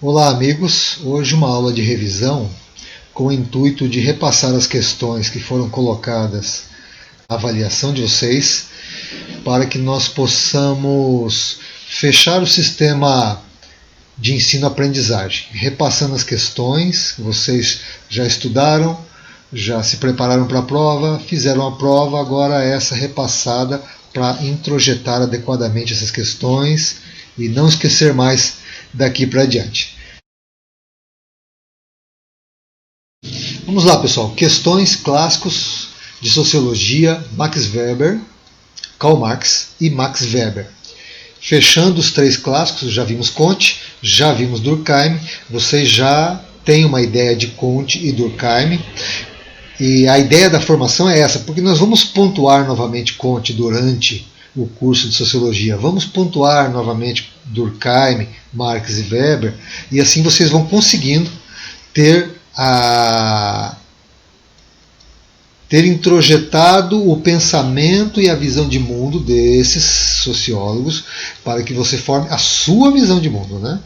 Olá, amigos. Hoje uma aula de revisão com o intuito de repassar as questões que foram colocadas à avaliação de vocês para que nós possamos fechar o sistema de ensino-aprendizagem, repassando as questões que vocês já estudaram, já se prepararam para a prova, fizeram a prova, agora essa repassada para introjetar adequadamente essas questões e não esquecer mais daqui para adiante. Vamos lá, pessoal. Questões clássicos de sociologia, Max Weber, Karl Marx e Max Weber. Fechando os três clássicos, já vimos Comte, já vimos Durkheim, vocês já têm uma ideia de Comte e Durkheim. E a ideia da formação é essa, porque nós vamos pontuar novamente Comte durante o curso de Sociologia. Vamos pontuar novamente Durkheim, Marx e Weber, e assim vocês vão conseguindo ter introjetado o pensamento e a visão de mundo desses sociólogos para que você forme a sua visão de mundo, né?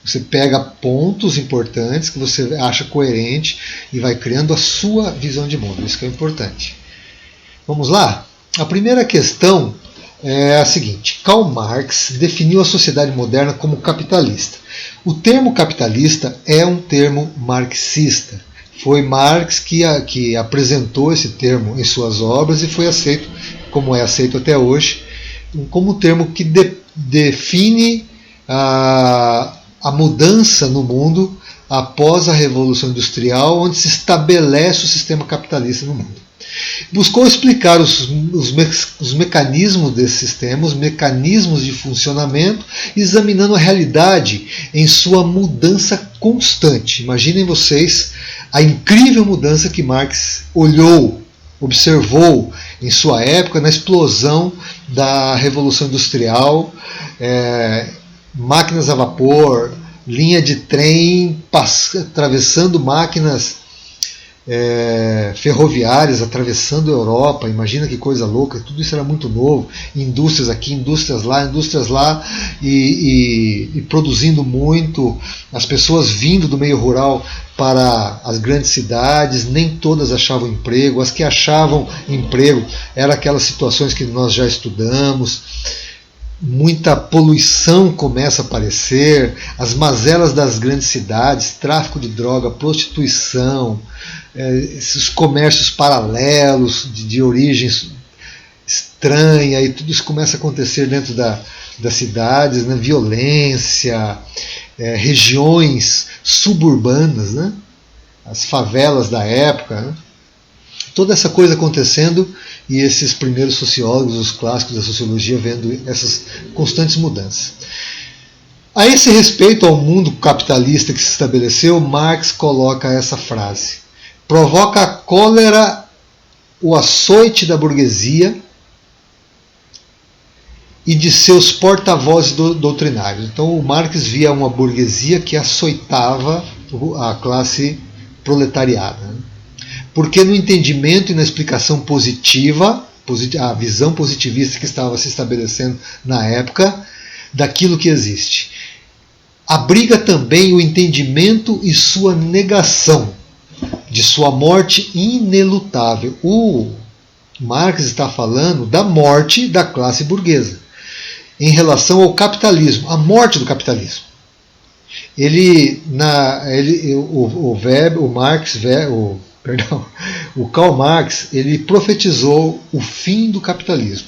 Você pega pontos importantes que você acha coerente e vai criando a sua visão de mundo. Isso que é importante. Vamos lá? A primeira questão é a seguinte. Karl Marx definiu a sociedade moderna como capitalista. O termo capitalista é um termo marxista. Foi Marx que apresentou esse termo em suas obras e foi aceito, como é aceito até hoje, como um termo que define a mudança no mundo após a Revolução Industrial, onde se estabelece o sistema capitalista no mundo. Buscou explicar os mecanismos desse sistema, os mecanismos de funcionamento, examinando a realidade em sua mudança constante. Imaginem vocês a incrível mudança que Marx observou em sua época na explosão da Revolução Industrial, máquinas a vapor, linha de trem atravessando máquinas ferroviárias, atravessando a Europa. Imagina que coisa louca, tudo isso era muito novo. Indústrias aqui, indústrias lá, e produzindo muito, as pessoas vindo do meio rural para as grandes cidades, nem todas achavam emprego, as que achavam emprego eram aquelas situações que nós já estudamos. Muita poluição começa a aparecer, as mazelas das grandes cidades, tráfico de droga, prostituição, esses comércios paralelos de origem estranha, e tudo isso começa a acontecer dentro das cidades, né? Violência, regiões suburbanas, né? As favelas da época, né? Toda essa coisa acontecendo e esses primeiros sociólogos, os clássicos da sociologia, vendo essas constantes mudanças. A esse respeito ao mundo capitalista que se estabeleceu, Marx coloca essa frase: provoca a cólera o açoite da burguesia e de seus porta-vozes doutrinários. Então o Marx via uma burguesia que açoitava a classe proletariada. Porque no entendimento e na explicação positiva, a visão positivista que estava se estabelecendo na época, daquilo que existe, abriga também o entendimento e sua negação de sua morte inelutável. O Marx está falando da morte da classe burguesa em relação ao capitalismo, a morte do capitalismo. O Karl Marx, ele profetizou o fim do capitalismo.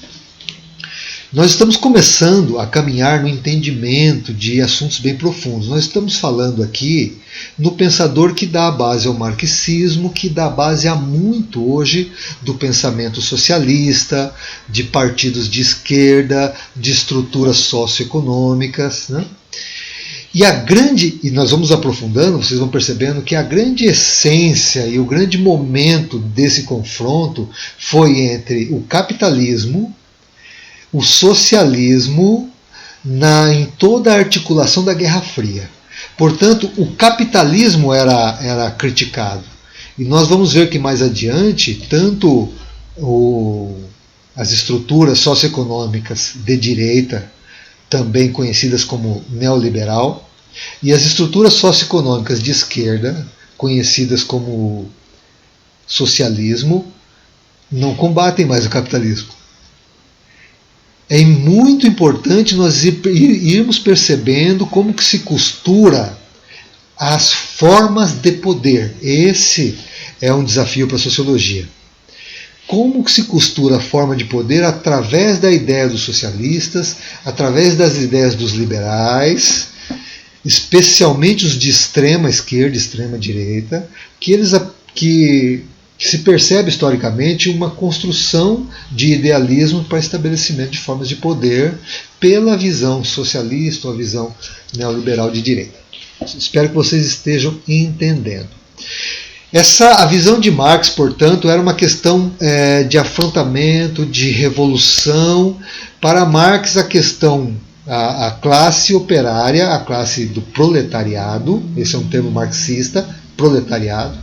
Nós estamos começando a caminhar no entendimento de assuntos bem profundos. Nós estamos falando aqui no pensador que dá a base ao marxismo, que dá a base a muito hoje do pensamento socialista, de partidos de esquerda, de estruturas socioeconômicas, né? E nós vamos aprofundando, vocês vão percebendo que a grande essência e o grande momento desse confronto foi entre o capitalismo, o socialismo, em toda a articulação da Guerra Fria. Portanto, o capitalismo era criticado. E nós vamos ver que mais adiante, tanto as estruturas socioeconômicas de direita, também conhecidas como neoliberal, E as estruturas socioeconômicas de esquerda, conhecidas como socialismo, não combatem mais o capitalismo. É muito importante nós irmos percebendo como que se costura as formas de poder. Esse é um desafio para a sociologia. Como que se costura a forma de poder através da ideia dos socialistas, através das ideias dos liberais, especialmente os de extrema esquerda, extrema direita, que se percebe historicamente uma construção de idealismo para estabelecimento de formas de poder pela visão socialista ou a visão neoliberal de direita. Espero que vocês estejam entendendo. A visão de Marx, portanto, era uma questão de afrontamento, de revolução. Para Marx, a classe operária, a classe do proletariado, esse é um termo marxista, proletariado,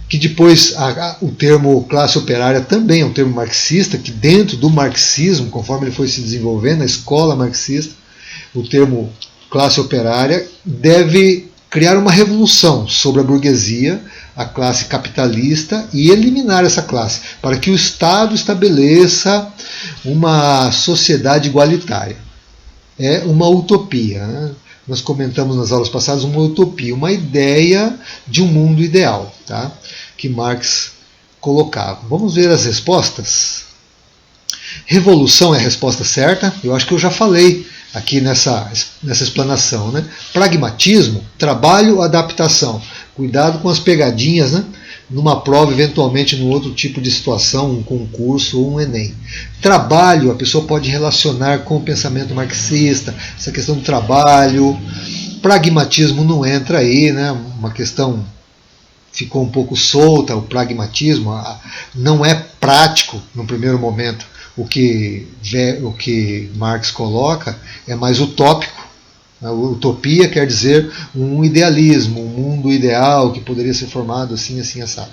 que depois o termo classe operária também é um termo marxista, que dentro do marxismo, conforme ele foi se desenvolvendo, a escola marxista, o termo classe operária deve criar uma revolução sobre a burguesia, a classe capitalista, e eliminar essa classe, para que o Estado estabeleça uma sociedade igualitária. É uma utopia, né? Nós comentamos nas aulas passadas uma utopia, uma ideia de um mundo ideal, tá? Que Marx colocava. Vamos ver as respostas? Revolução é a resposta certa? Eu acho que eu já falei aqui nessa explanação, né? Pragmatismo, trabalho, adaptação. Cuidado com as pegadinhas, né? Numa prova, eventualmente, num outro tipo de situação, um concurso ou um Enem. Trabalho, a pessoa pode relacionar com o pensamento marxista, essa questão do trabalho. Pragmatismo não entra aí, né? Uma questão ficou um pouco solta, o pragmatismo não é prático no primeiro momento. O que Marx coloca é mais utópico. A utopia quer dizer um idealismo, um mundo ideal que poderia ser formado assim, assim, assado.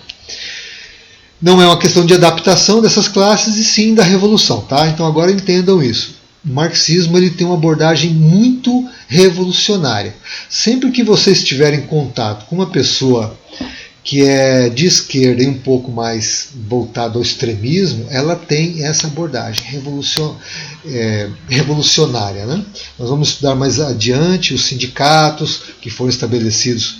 Não é uma questão de adaptação dessas classes e sim da revolução, tá? Então agora entendam isso. O marxismo ele tem uma abordagem muito revolucionária. Sempre que vocês estiverem em contato com uma pessoa que é de esquerda e um pouco mais voltada ao extremismo, ela tem essa abordagem revolucionária, né? Nós vamos estudar mais adiante os sindicatos que foram estabelecidos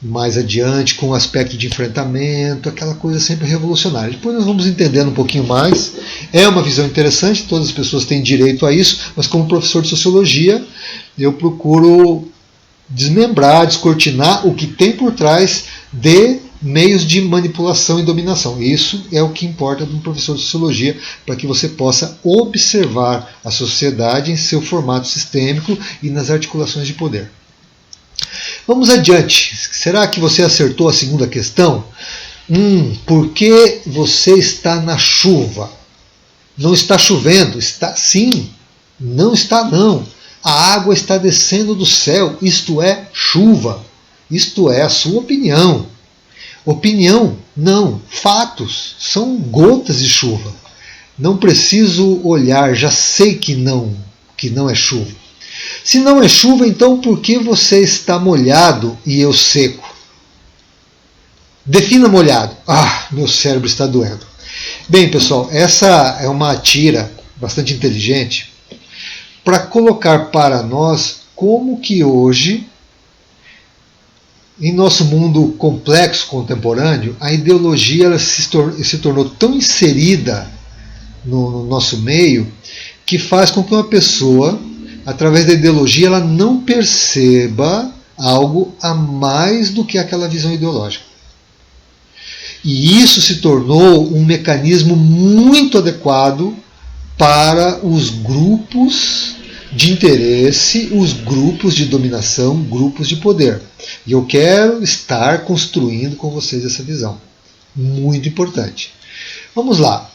mais adiante com o aspecto de enfrentamento, aquela coisa sempre revolucionária. Depois nós vamos entendendo um pouquinho mais. É uma visão interessante, todas as pessoas têm direito a isso, mas como professor de sociologia, eu procuro desmembrar, descortinar o que tem por trás de meios de manipulação e dominação. Isso é o que importa de um professor de sociologia, para que você possa observar a sociedade em seu formato sistêmico e nas articulações de poder. Vamos adiante. Será que você acertou a segunda questão? Por que você está na chuva? Não está chovendo? Está sim. Não está não. A água está descendo do céu, isto é chuva. Isto é a sua opinião. Opinião? Não. Fatos. São gotas de chuva. Não preciso olhar, já sei que não é chuva. Se não é chuva, então por que você está molhado e eu seco? Defina molhado. Meu cérebro está doendo. Bem, pessoal, essa é uma tira bastante inteligente para colocar para nós como que hoje, em nosso mundo complexo contemporâneo, a ideologia ela se tornou tão inserida no nosso meio que faz com que uma pessoa, através da ideologia, ela não perceba algo a mais do que aquela visão ideológica. E isso se tornou um mecanismo muito adequado para os grupos de interesse, os grupos de dominação, grupos de poder. E eu quero estar construindo com vocês essa visão. Muito importante. Vamos lá.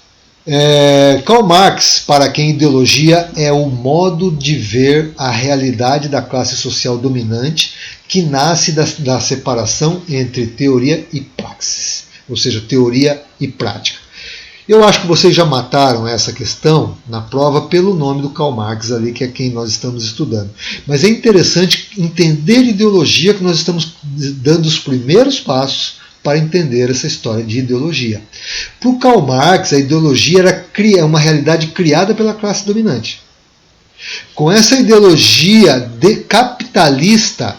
Karl Marx, para quem ideologia é o modo de ver a realidade da classe social dominante que nasce da separação entre teoria e praxis, ou seja, teoria e prática. Eu acho que vocês já mataram essa questão na prova pelo nome do Karl Marx ali, que é quem nós estamos estudando. Mas é interessante entender ideologia, que nós estamos dando os primeiros passos para entender essa história de ideologia. Para o Karl Marx, a ideologia era uma realidade criada pela classe dominante. Com essa ideologia capitalista,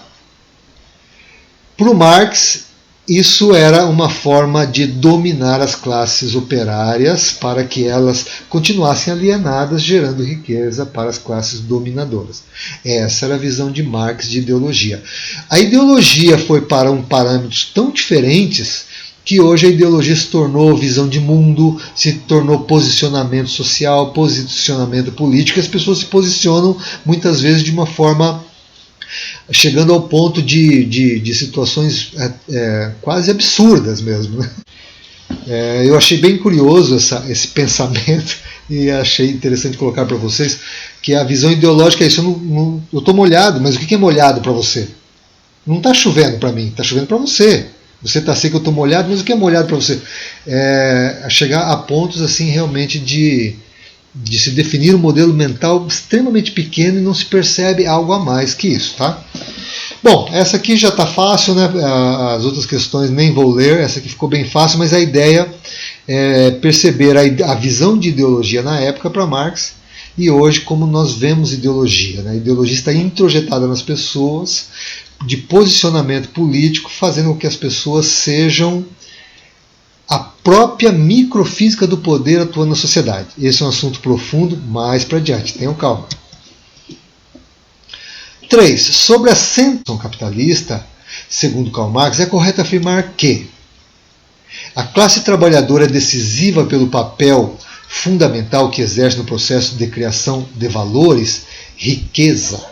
para o Marx, isso era uma forma de dominar as classes operárias para que elas continuassem alienadas, gerando riqueza para as classes dominadoras. Essa era a visão de Marx de ideologia. A ideologia foi para parâmetros tão diferentes que hoje a ideologia se tornou visão de mundo, se tornou posicionamento social, posicionamento político, e as pessoas se posicionam muitas vezes de uma forma chegando ao ponto de situações quase absurdas mesmo. Né? Eu achei bem curioso esse pensamento e achei interessante colocar para vocês que a visão ideológica é isso. Eu estou molhado, mas o que é molhado para você? Não está chovendo para mim, está chovendo para você. Você está seco, eu estou molhado, mas o que é molhado para você? Chegar a pontos assim realmente de se definir um modelo mental extremamente pequeno e não se percebe algo a mais que isso, tá? Bom, essa aqui já está fácil, né? As outras questões nem vou ler, essa aqui ficou bem fácil, mas a ideia é perceber a visão de ideologia na época para Marx e hoje como nós vemos ideologia. Né? A ideologia está introjetada nas pessoas, de posicionamento político, fazendo com que as pessoas sejam a própria microfísica do poder atuando na sociedade. Esse é um assunto profundo, mais para adiante. Tenham calma. 3. Sobre a ascensão capitalista, segundo Karl Marx, é correto afirmar que a classe trabalhadora é decisiva pelo papel fundamental que exerce no processo de criação de valores, riqueza.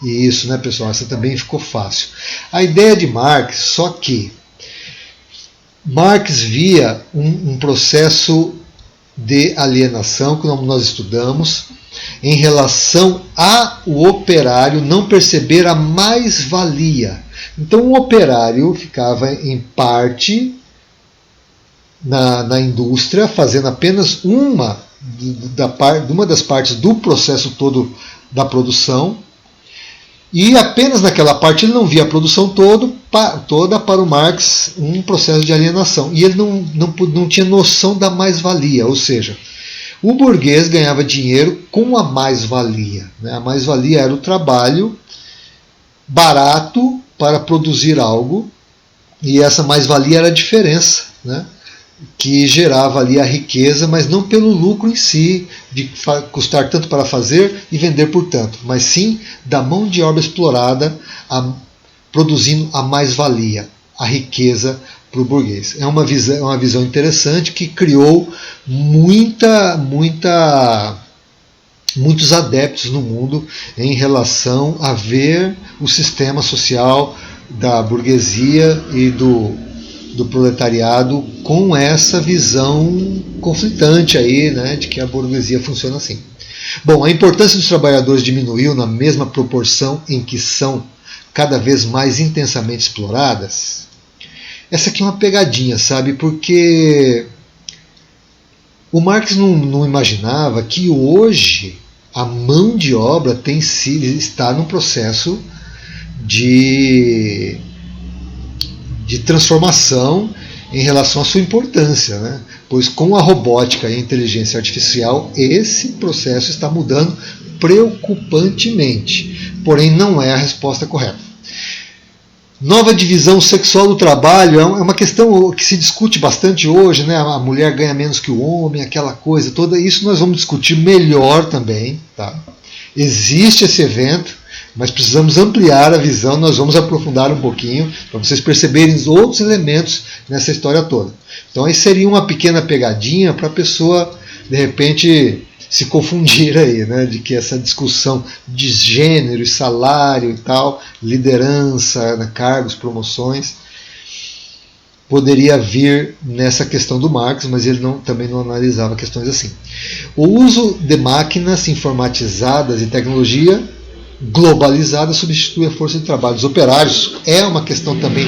E isso, né, pessoal? Essa também ficou fácil. A ideia de Marx, só que Marx via um processo de alienação, que nós estudamos, em relação ao operário não perceber a mais-valia. Então o operário ficava em parte na indústria, fazendo apenas uma das partes do processo todo da produção, e apenas naquela parte ele não via a produção toda para o Marx um processo de alienação. E ele não tinha noção da mais-valia, ou seja, o burguês ganhava dinheiro com a mais-valia. Né? A mais-valia era o trabalho barato para produzir algo, e essa mais-valia era a diferença, né? Que gerava ali a riqueza, mas não pelo lucro em si, de custar tanto para fazer e vender por tanto, mas sim da mão de obra explorada produzindo a mais-valia, a riqueza para o burguês. É uma visão interessante que criou muitos adeptos no mundo em relação a ver o sistema social da burguesia e do proletariado com essa visão conflitante aí, né, de que a burguesia funciona assim. Bom, a importância dos trabalhadores diminuiu na mesma proporção em que são cada vez mais intensamente exploradas. Essa aqui é uma pegadinha, sabe? Porque o Marx não imaginava que hoje a mão de obra está num processo de transformação em relação à sua importância, né? Pois com a robótica e a inteligência artificial esse processo está mudando preocupantemente, porém não é a resposta correta. Nova divisão sexual do trabalho é uma questão que se discute bastante hoje, né? A mulher ganha menos que o homem, aquela coisa toda. Isso nós vamos discutir melhor também, tá? Existe esse evento, mas precisamos ampliar a visão, nós vamos aprofundar um pouquinho para vocês perceberem os outros elementos nessa história toda. Então aí seria uma pequena pegadinha para a pessoa, de repente, se confundir aí, né, de que essa discussão de gênero e salário e tal, liderança, né, cargos, promoções, poderia vir nessa questão do Marx, mas ele também não analisava questões assim. O uso de máquinas informatizadas e tecnologia globalizada substitui a força de trabalho dos operários. É uma questão também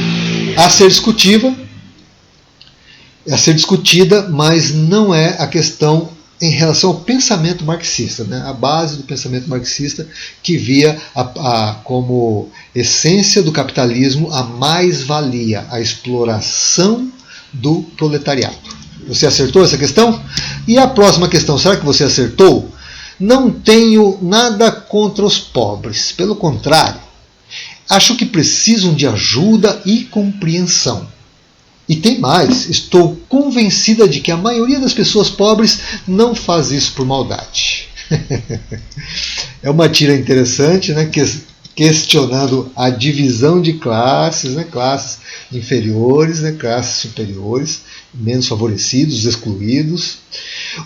a ser discutida. a ser discutida, mas não é a questão em relação ao pensamento marxista, né? A base do pensamento marxista que via como essência do capitalismo a mais-valia, a exploração do proletariado. Você acertou essa questão? E a próxima questão, será que você acertou? Não tenho nada contra os pobres, pelo contrário, acho que precisam de ajuda e compreensão. E tem mais, estou convencida de que a maioria das pessoas pobres não faz isso por maldade. É uma tira interessante, né? Questionando a divisão de classes, né? Classes inferiores, né? Classes superiores, menos favorecidos, excluídos.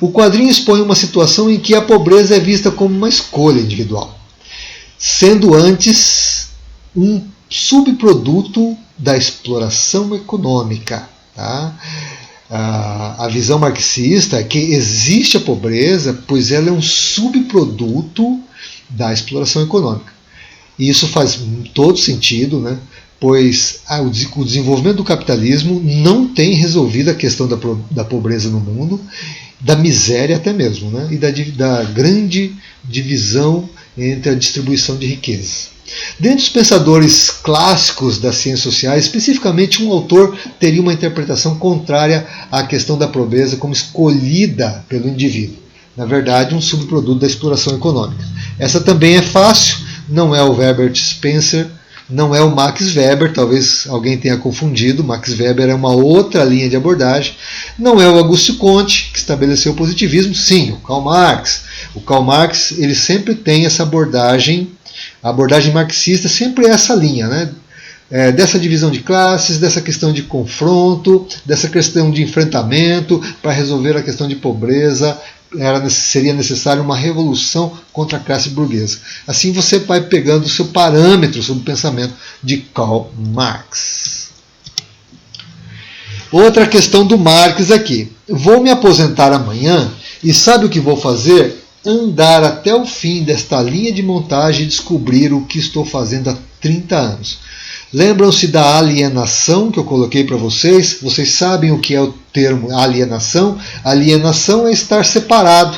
O quadrinho expõe uma situação em que a pobreza é vista como uma escolha individual, sendo antes um subproduto da exploração econômica. Tá? A visão marxista é que existe a pobreza, pois ela é um subproduto da exploração econômica. E isso faz todo sentido, né? Pois o desenvolvimento do capitalismo não tem resolvido a questão da pobreza no mundo, da miséria até mesmo, né? E da grande divisão entre a distribuição de riqueza. Dentre os pensadores clássicos das ciências sociais, especificamente um autor teria uma interpretação contrária à questão da pobreza como escolhida pelo indivíduo. Na verdade, um subproduto da exploração econômica. Essa também é fácil, não é o Herbert Spencer, não é o Max Weber, talvez alguém tenha confundido, Max Weber é uma outra linha de abordagem, não é o Auguste Comte, que estabeleceu o positivismo, sim, o Karl Marx. O Karl Marx ele sempre tem essa abordagem. A abordagem marxista sempre é essa linha, né? Dessa divisão de classes, dessa questão de confronto, dessa questão de enfrentamento para resolver a questão de pobreza. Seria necessário uma revolução contra a classe burguesa. Assim você vai pegando o seu parâmetro sobre o pensamento de Karl Marx. Outra questão do Marx aqui. Vou me aposentar amanhã e sabe o que vou fazer? Andar até o fim desta linha de montagem e descobrir o que estou fazendo há 30 anos. Lembram-se da alienação que eu coloquei para vocês? Vocês sabem o que é o termo alienação? Alienação é estar separado.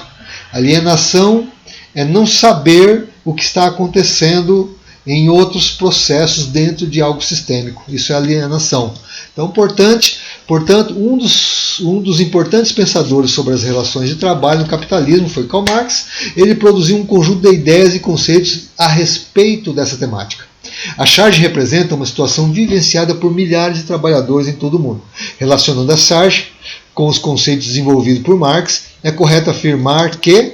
Alienação é não saber o que está acontecendo em outros processos dentro de algo sistêmico. Isso é alienação. Então, portanto, um dos importantes pensadores sobre as relações de trabalho no capitalismo foi Karl Marx. Ele produziu um conjunto de ideias e conceitos a respeito dessa temática. A charge representa uma situação vivenciada por milhares de trabalhadores em todo o mundo. Relacionando a charge com os conceitos desenvolvidos por Marx, é correto afirmar que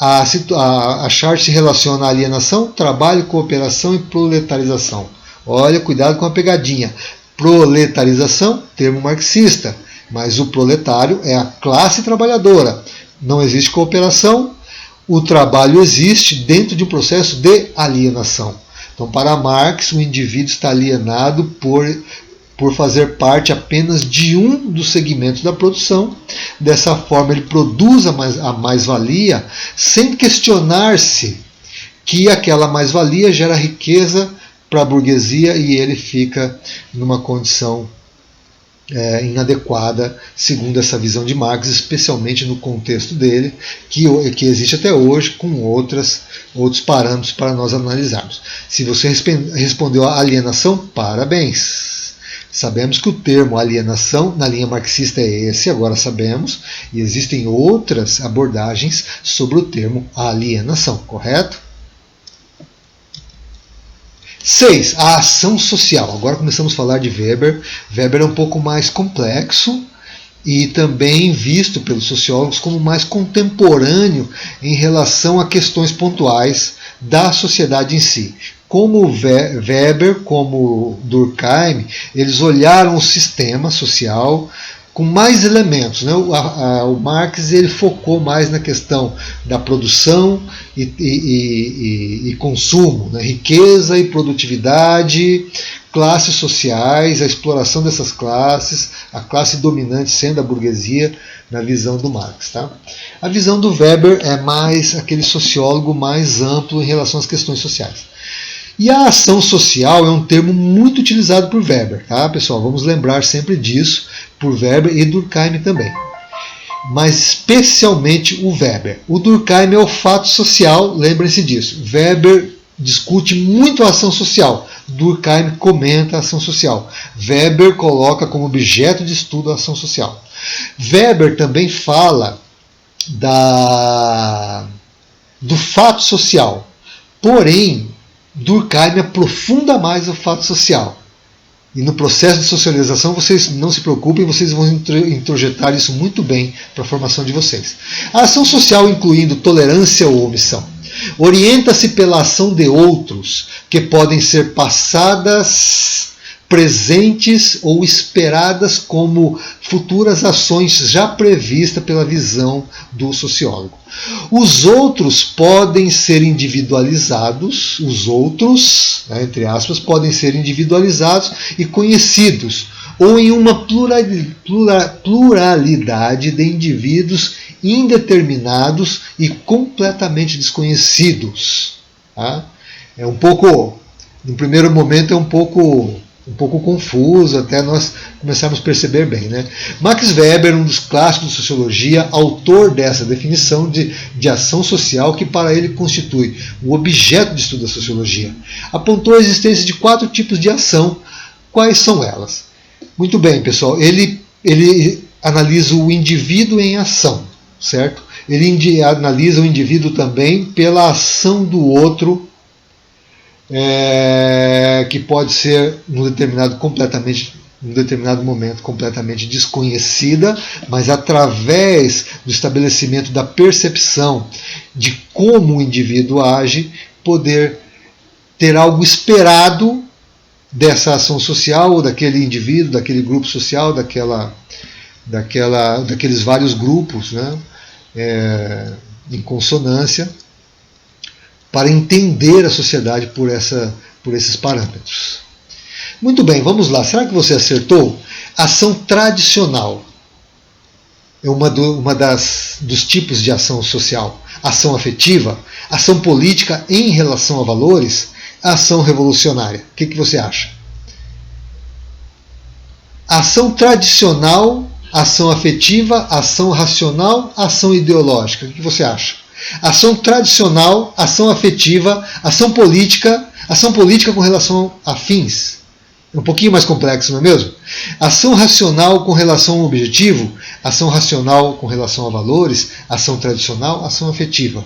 a charge se relaciona à alienação, trabalho, cooperação e proletarização. Olha, cuidado com a pegadinha. Proletarização, termo marxista, mas o proletário é a classe trabalhadora. Não existe cooperação, o trabalho existe dentro de um processo de alienação. Então, para Marx, o indivíduo está alienado por fazer parte apenas de um dos segmentos da produção. Dessa forma, ele produz a mais-valia sem questionar-se que aquela mais-valia gera riqueza para a burguesia e ele fica numa condição inadequada, segundo essa visão de Marx, especialmente no contexto dele, que existe até hoje, com outros parâmetros para nós analisarmos. Se você respondeu à alienação, parabéns! Sabemos que o termo alienação na linha marxista é esse, agora sabemos, e existem outras abordagens sobre o termo alienação, correto? 6. A ação social. Agora começamos a falar de Weber. Weber é um pouco mais complexo e também visto pelos sociólogos como mais contemporâneo em relação a questões pontuais da sociedade em si. Como Weber, como Durkheim, eles olharam o sistema social com mais elementos, né? O Marx ele focou mais na questão da produção e consumo, né? Riqueza e produtividade, classes sociais, a exploração dessas classes, a classe dominante sendo a burguesia, na visão do Marx. Tá? A visão do Weber é mais aquele sociólogo mais amplo em relação às questões sociais. E a ação social é um termo muito utilizado por Weber, tá, pessoal? Vamos lembrar sempre disso, por Weber e Durkheim também. Mas especialmente o Weber. O Durkheim é o fato social, lembrem-se disso. Weber discute muito a ação social. Durkheim comenta a ação social. Weber coloca como objeto de estudo a ação social. Weber também fala do fato social. Porém, Durkheim aprofunda mais o fato social. E no processo de socialização, vocês não se preocupem, vocês vão introjetar isso muito bem para a formação de vocês. A ação social, incluindo tolerância ou omissão, orienta-se pela ação de outros, que podem ser passadas, presentes ou esperadas como futuras ações já previstas pela visão do sociólogo. Os outros podem ser individualizados, os outros, entre aspas, podem ser individualizados e conhecidos, ou em uma pluralidade de indivíduos indeterminados e completamente desconhecidos. Tá? É um pouco, no primeiro momento, é um pouco confuso, até nós começarmos a perceber bem. Né? Max Weber, um dos clássicos de sociologia, autor dessa definição de ação social que para ele constitui o objeto de estudo da sociologia, apontou a existência de 4 tipos de ação. Quais são elas? Muito bem, pessoal, ele analisa o indivíduo em ação, certo? Ele analisa o indivíduo também pela ação do outro, que pode ser num determinado momento completamente desconhecida, mas através do estabelecimento da percepção de como o indivíduo age, poder ter algo esperado dessa ação social, ou daquele indivíduo, daquele grupo social, daqueles vários grupos, né, em consonância, para entender a sociedade por esses parâmetros. Muito bem, vamos lá. Será que você acertou? Ação tradicional é dos tipos de ação social. Ação afetiva, ação política em relação a valores, ação revolucionária. O que você acha? Ação tradicional, ação afetiva, ação racional, ação ideológica. O que você acha? Ação tradicional, ação afetiva, ação política com relação a fins. É um pouquinho mais complexo, não é mesmo? Ação racional com relação ao objetivo, ação racional com relação a valores, ação tradicional, ação afetiva.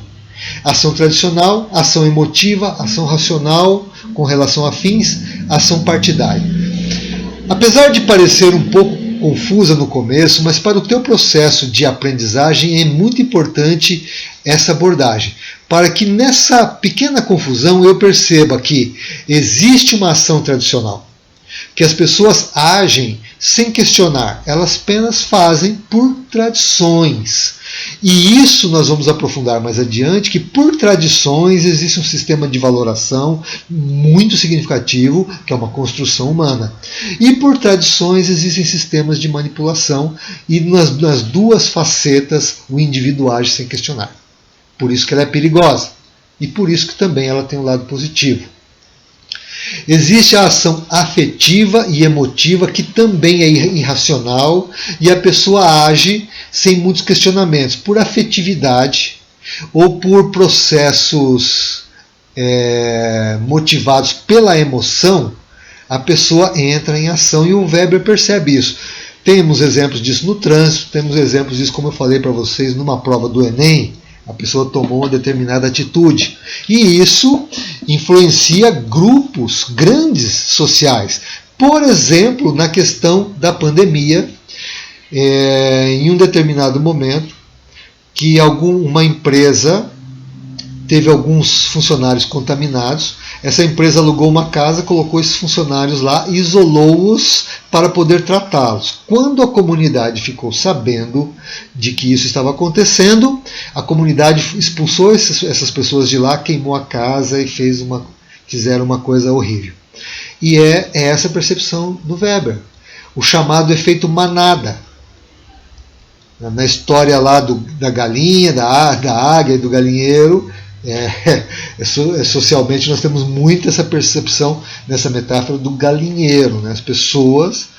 Ação tradicional, ação emotiva, ação racional com relação a fins, ação partidária. Apesar de parecer um pouco confusa no começo, mas para o teu processo de aprendizagem é muito importante essa abordagem, para que nessa pequena confusão eu perceba que existe uma ação tradicional, que as pessoas agem sem questionar, elas apenas fazem por tradições. E isso nós vamos aprofundar mais adiante, que por tradições existe um sistema de valoração muito significativo, que é uma construção humana. E por tradições existem sistemas de manipulação, e nas duas facetas o indivíduo age sem questionar. Por isso que ela é perigosa. E por isso que também ela tem um lado positivo. Existe a ação afetiva e emotiva, que também é irracional, e a pessoa age sem muitos questionamentos, por afetividade ou por processos motivados pela emoção. A pessoa entra em ação, e o Weber percebe isso. Temos exemplos disso no trânsito, temos exemplos disso, como eu falei para vocês, numa prova do Enem. A pessoa tomou uma determinada atitude. E isso influencia grupos grandes sociais. Por exemplo, na questão da pandemia, em um determinado momento, que uma empresa teve alguns funcionários contaminados. Essa empresa alugou uma casa, colocou esses funcionários lá e isolou-os para poder tratá-los. Quando a comunidade ficou sabendo de que isso estava acontecendo, a comunidade expulsou essas pessoas de lá, queimou a casa e fizeram uma coisa horrível. E é essa a percepção do Weber, o chamado efeito manada. Na história lá da galinha, da águia e do galinheiro, socialmente nós temos muito essa percepção nessa metáfora do galinheiro. Né? As pessoas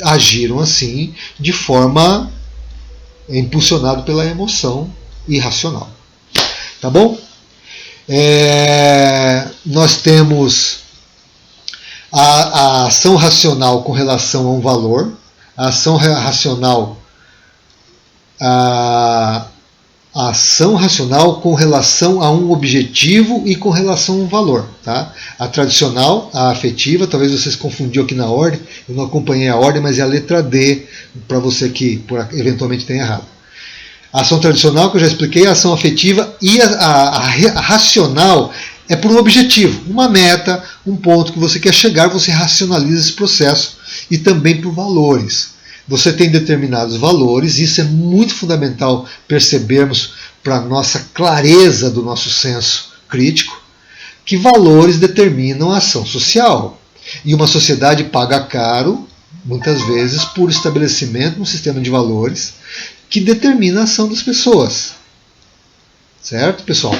agiram assim de forma impulsionada pela emoção irracional. Tá bom? Nós temos a ação racional com relação a um valor, a ação racional com relação a um objetivo e com relação a um valor. Tá? A tradicional, a afetiva, talvez vocês confundiram aqui na ordem, eu não acompanhei a ordem, mas é a letra D, para você que eventualmente tenha errado. A ação tradicional, que eu já expliquei, a ação afetiva, e a racional é por um objetivo, uma meta, um ponto que você quer chegar, você racionaliza esse processo, e também por valores. Você tem determinados valores, e isso é muito fundamental percebermos para a nossa clareza do nosso senso crítico, que valores determinam a ação social. E uma sociedade paga caro, muitas vezes, por estabelecimento de um sistema de valores que determina a ação das pessoas. Certo, pessoal?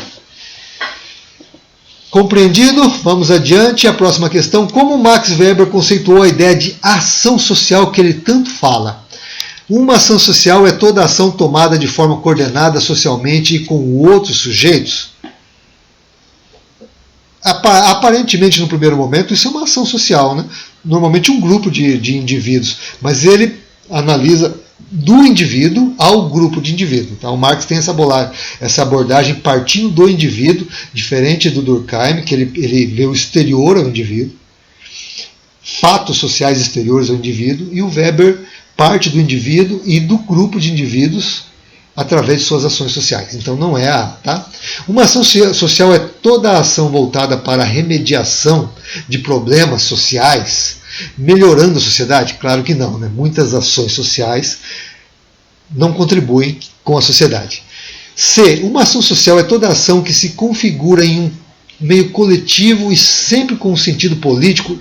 Compreendido? Vamos adiante. A próxima questão. Como Max Weber conceituou a ideia de ação social que ele tanto fala? Uma ação social é toda ação tomada de forma coordenada socialmente e com outros sujeitos? Aparentemente, no primeiro momento, isso é uma ação social, né? Normalmente um grupo de indivíduos, mas ele analisa do indivíduo ao grupo de indivíduo. Então, o Marx tem essa abordagem partindo do indivíduo, diferente do Durkheim, que ele vê o exterior ao indivíduo, fatos sociais exteriores ao indivíduo, e o Weber parte do indivíduo e do grupo de indivíduos através de suas ações sociais. Então não é a. Tá? Uma ação social é toda a ação voltada para a remediação de problemas sociais, melhorando a sociedade? Claro que não. Né? Muitas ações sociais não contribuem com a sociedade. C. Uma ação social é toda ação que se configura em um meio coletivo e sempre com um sentido político.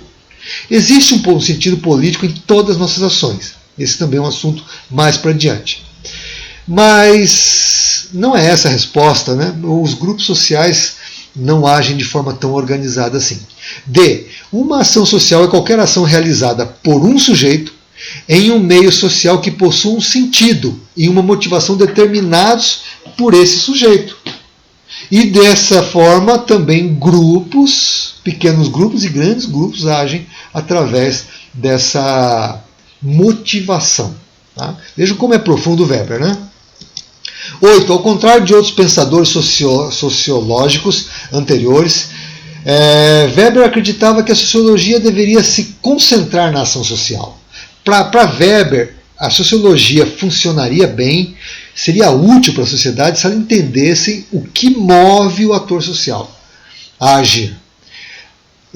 Existe um sentido político em todas as nossas ações. Esse também é um assunto mais para adiante. Mas não é essa a resposta, né? Os grupos sociais não agem de forma tão organizada assim. D. Uma ação social é qualquer ação realizada por um sujeito em um meio social que possua um sentido e uma motivação determinados por esse sujeito. E dessa forma também grupos, pequenos grupos e grandes grupos agem através dessa motivação. Tá? Vejam como é profundo o Weber, né? 8. Ao contrário de outros pensadores sociológicos anteriores, Weber acreditava que a sociologia deveria se concentrar na ação social. Para Weber, a sociologia funcionaria bem, seria útil para a sociedade se ela entendesse o que move o ator social a agir.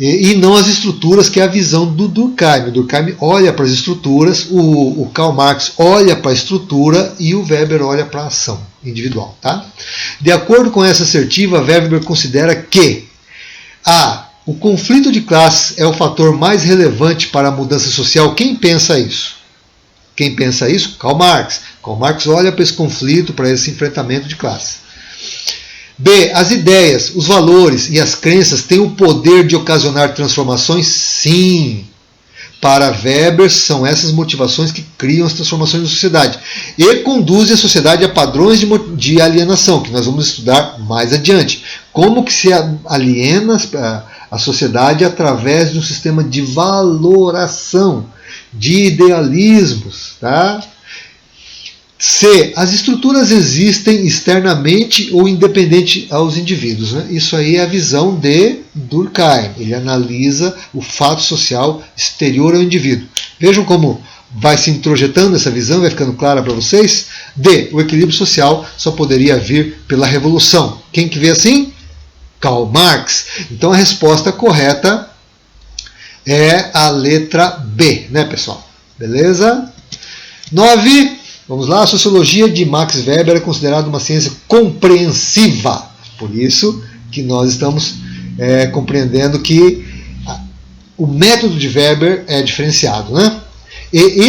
E não as estruturas, que é a visão do Durkheim. O Durkheim olha para as estruturas, o Karl Marx olha para a estrutura e o Weber olha para a ação individual. Tá? De acordo com essa assertiva, Weber considera que o conflito de classes é o fator mais relevante para a mudança social. Quem pensa isso? Quem pensa isso? Karl Marx. Karl Marx olha para esse conflito, para esse enfrentamento de classes. B. As ideias, os valores e as crenças têm o poder de ocasionar transformações? Sim. Para Weber, são essas motivações que criam as transformações na sociedade e conduzem a sociedade a padrões de alienação, que nós vamos estudar mais adiante. Como que se aliena a sociedade através de um sistema de valoração, de idealismos, tá? C. As estruturas existem externamente ou independente aos indivíduos. Né? Isso aí é a visão de Durkheim. Ele analisa o fato social exterior ao indivíduo. Vejam como vai se introjetando essa visão, vai ficando clara para vocês. D. O equilíbrio social só poderia vir pela revolução. Quem que vê assim? Karl Marx. Então a resposta correta é a letra B, né, pessoal? Beleza? 9. Vamos lá, a sociologia de Max Weber é considerada uma ciência compreensiva. Por isso que nós estamos compreendendo que o método de Weber é diferenciado, né? E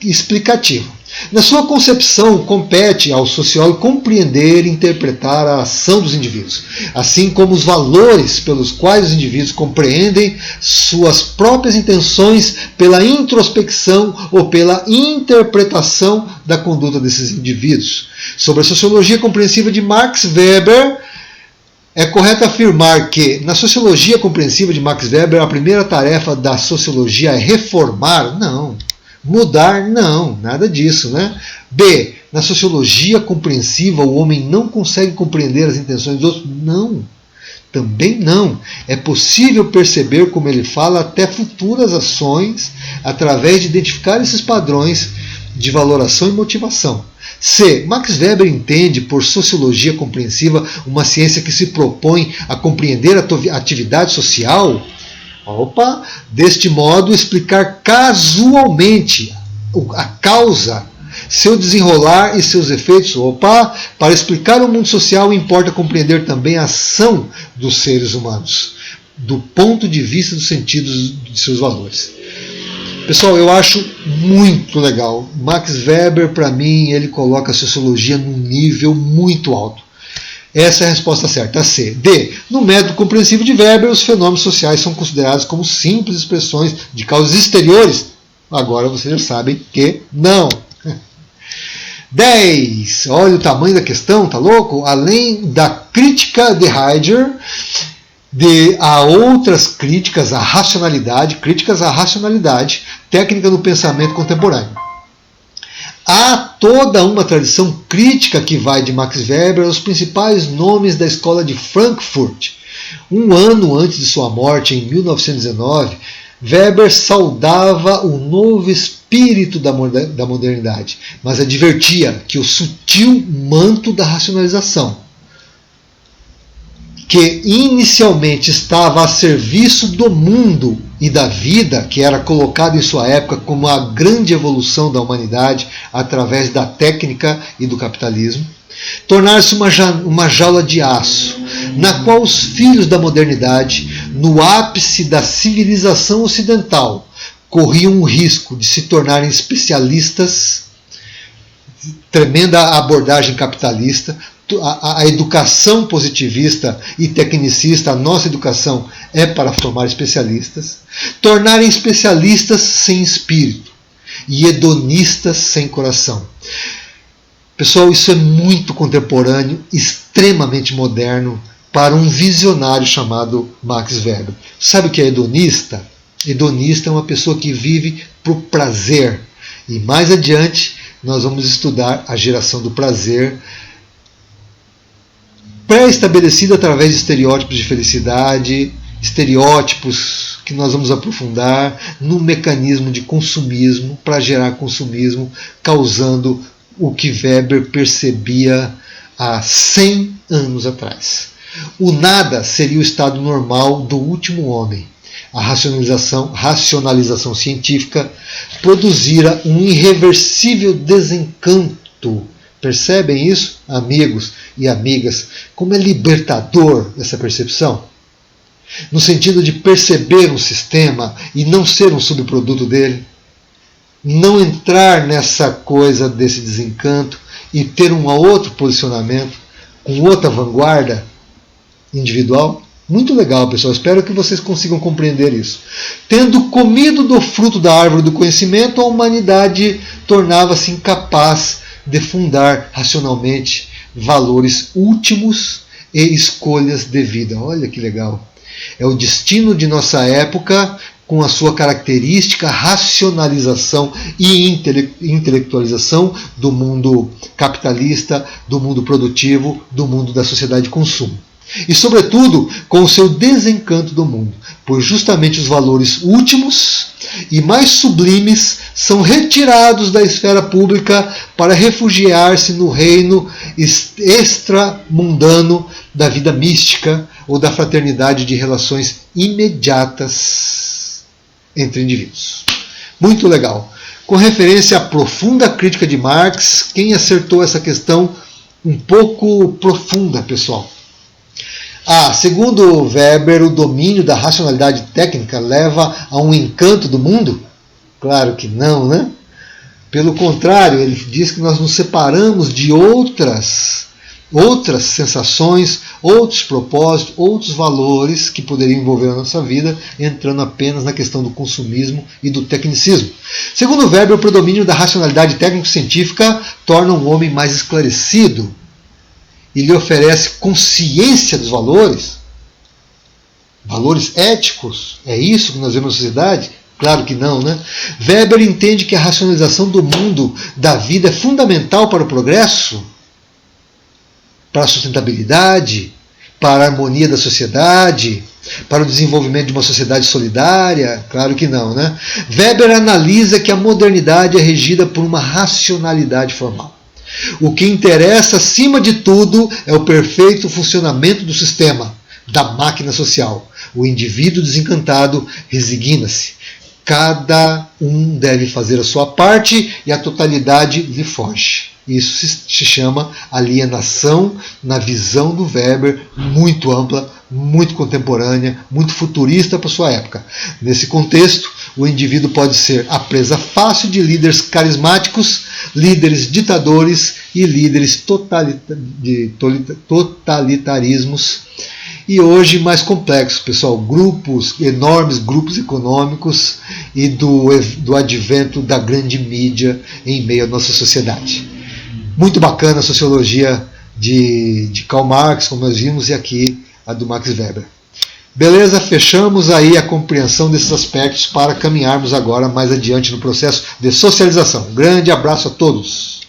explicativo. Na sua concepção, compete ao sociólogo compreender e interpretar a ação dos indivíduos, assim como os valores pelos quais os indivíduos compreendem suas próprias intenções pela introspecção ou pela interpretação da conduta desses indivíduos. Sobre a sociologia compreensiva de Max Weber, é correto afirmar que, na sociologia compreensiva de Max Weber, a primeira tarefa da sociologia é reformar? Não. Mudar? Não, nada disso, né? B. Na sociologia compreensiva, o homem não consegue compreender as intenções dos outros? Não. Também não. É possível perceber, como ele fala, até futuras ações através de identificar esses padrões de valoração e motivação. C. Max Weber entende por sociologia compreensiva uma ciência que se propõe a compreender a atividade social? Opa! Deste modo, explicar casualmente a causa, seu desenrolar e seus efeitos. Opa! Para explicar o mundo social, importa compreender também a ação dos seres humanos, do ponto de vista dos sentidos de seus valores. Pessoal, eu acho muito legal. Max Weber, para mim, ele coloca a sociologia num nível muito alto. Essa é a resposta certa. A C. D. No método compreensivo de Weber, os fenômenos sociais são considerados como simples expressões de causas exteriores. Agora vocês já sabem que não. 10. Olha o tamanho da questão, tá louco? Além da crítica de Heidegger, há outras críticas à racionalidade, técnica no pensamento contemporâneo. Há toda uma tradição crítica que vai de Max Weber aos principais nomes da escola de Frankfurt. Um ano antes de sua morte, em 1919, Weber saudava o novo espírito da modernidade, mas advertia que o sutil manto da racionalização, que inicialmente estava a serviço do mundo e da vida, que era colocado em sua época como a grande evolução da humanidade através da técnica e do capitalismo, tornar-se uma jaula de aço, na qual os filhos da modernidade, no ápice da civilização ocidental, corriam o risco de se tornarem especialistas, tremenda abordagem capitalista, a educação positivista e tecnicista, a nossa educação é para formar especialistas, tornarem especialistas sem espírito e hedonistas sem coração. Pessoal, isso é muito contemporâneo, extremamente moderno para um visionário chamado Max Weber. Sabe o que é hedonista? Hedonista é uma pessoa que vive para o prazer. E mais adiante nós vamos estudar a geração do prazer, pré-estabelecido através de estereótipos de felicidade, estereótipos que nós vamos aprofundar no mecanismo de consumismo, para gerar consumismo, causando o que Weber percebia há 100 anos atrás. O nada seria o estado normal do último homem. A racionalização científica produzira um irreversível desencanto. Percebem isso, amigos e amigas? Como é libertador essa percepção? No sentido de perceber um sistema e não ser um subproduto dele. Não entrar nessa coisa desse desencanto e ter um outro posicionamento, com outra vanguarda individual. Muito legal, pessoal. Espero que vocês consigam compreender isso. Tendo comido do fruto da árvore do conhecimento, a humanidade tornava-se incapaz de fundar racionalmente valores últimos e escolhas de vida. Olha que legal. É o destino de nossa época, com a sua característica racionalização e intelectualização do mundo capitalista, do mundo produtivo, do mundo da sociedade de consumo. E, sobretudo, com o seu desencanto do mundo, pois justamente os valores últimos e mais sublimes são retirados da esfera pública para refugiar-se no reino extramundano da vida mística ou da fraternidade de relações imediatas entre indivíduos. Muito legal. Com referência à profunda crítica de Marx, quem acertou essa questão um pouco profunda, pessoal? Segundo Weber, o domínio da racionalidade técnica leva a um encanto do mundo? Claro que não, né? Pelo contrário, ele diz que nós nos separamos de outras sensações, outros propósitos, outros valores que poderiam envolver a nossa vida, entrando apenas na questão do consumismo e do tecnicismo. Segundo Weber, o predomínio da racionalidade técnico-científica torna um homem mais esclarecido e lhe oferece consciência dos valores éticos. É isso que nós vemos na sociedade? Claro que não, né? Weber entende que a racionalização do mundo, da vida, é fundamental para o progresso, para a sustentabilidade, para a harmonia da sociedade, para o desenvolvimento de uma sociedade solidária? Claro que não, né? Weber analisa que a modernidade é regida por uma racionalidade formal. O que interessa, acima de tudo, é o perfeito funcionamento do sistema, da máquina social. O indivíduo desencantado resigna-se. Cada um deve fazer a sua parte e a totalidade lhe foge. Isso se chama alienação, na visão do Weber, muito ampla, muito contemporânea, muito futurista para sua época. Nesse contexto, o indivíduo pode ser a presa fácil de líderes carismáticos, líderes ditadores e líderes totalitarismos. E hoje mais complexo, pessoal, enormes grupos econômicos e do advento da grande mídia em meio à nossa sociedade. Muito bacana a sociologia de Karl Marx, como nós vimos, e aqui a do Max Weber. Beleza? Fechamos aí a compreensão desses aspectos para caminharmos agora mais adiante no processo de socialização. Um grande abraço a todos!